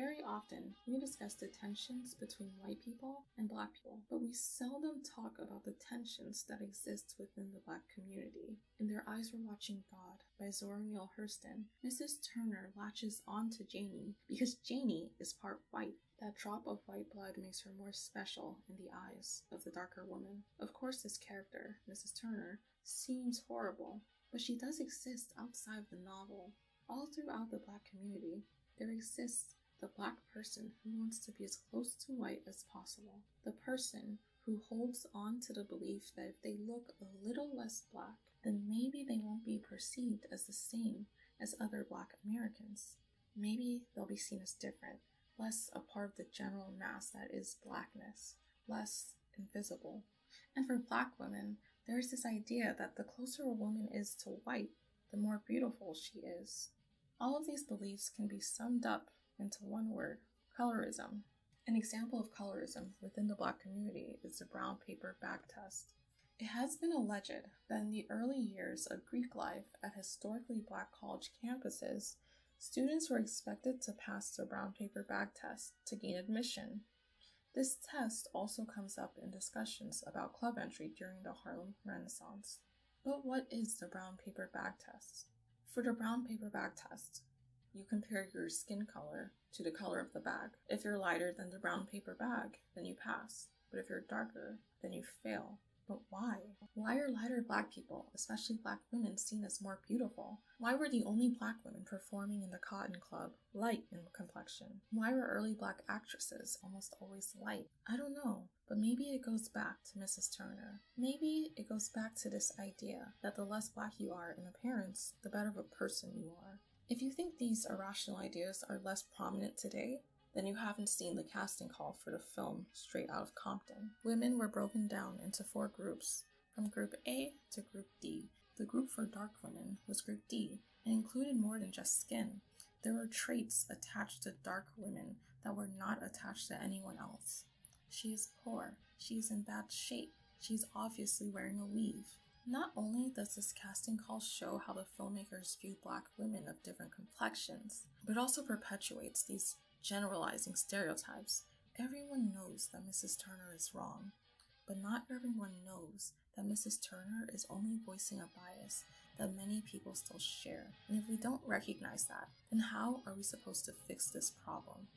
Very often, we discuss the tensions between white people and black people, but we seldom talk about the tensions that exist within the black community. In Their Eyes Were Watching God by Zora Neale Hurston, Mrs. Turner latches on to Janie because Janie is part white. That drop of white blood makes her more special in the eyes of the darker woman. Of course, this character, Mrs. Turner, seems horrible, but she does exist outside of the novel. All throughout the black community, there exists the black person who wants to be as close to white as possible. The person who holds on to the belief that if they look a little less black, then maybe they won't be perceived as the same as other black Americans. Maybe they'll be seen as different, less a part of the general mass that is blackness, less invisible. And for black women, there is this idea that the closer a woman is to white, the more beautiful she is. All of these beliefs can be summed up into one word: colorism. An example of colorism within the black community is the brown paper bag test. It has been alleged that in the early years of Greek life at historically black college campuses, students were expected to pass the brown paper bag test to gain admission. This test also comes up in discussions about club entry during the Harlem Renaissance. But what is the brown paper bag test? For the brown paper bag test, you compare your skin color to the color of the bag. If you're lighter than the brown paper bag, then you pass. But if you're darker, then you fail. But why? Why are lighter black people, especially black women, seen as more beautiful? Why were the only black women performing in the Cotton Club light in complexion? Why were early black actresses almost always light? I don't know, but maybe it goes back to Mrs. Turner. Maybe it goes back to this idea that the less black you are in appearance, the better of a person you are. If you think these irrational ideas are less prominent today, then you haven't seen the casting call for the film Straight Outta Compton. Women were broken down into 4 groups, from Group A to Group D. The group for dark women was Group D, and included more than just skin. There were traits attached to dark women that were not attached to anyone else. She is poor, she is in bad shape, she is obviously wearing a weave. Not only does this casting call show how the filmmakers view black women of different complexions, but also perpetuates these generalizing stereotypes. Everyone knows that Mrs. Turner is wrong, but not everyone knows that Mrs. Turner is only voicing a bias that many people still share. And if we don't recognize that, then how are we supposed to fix this problem?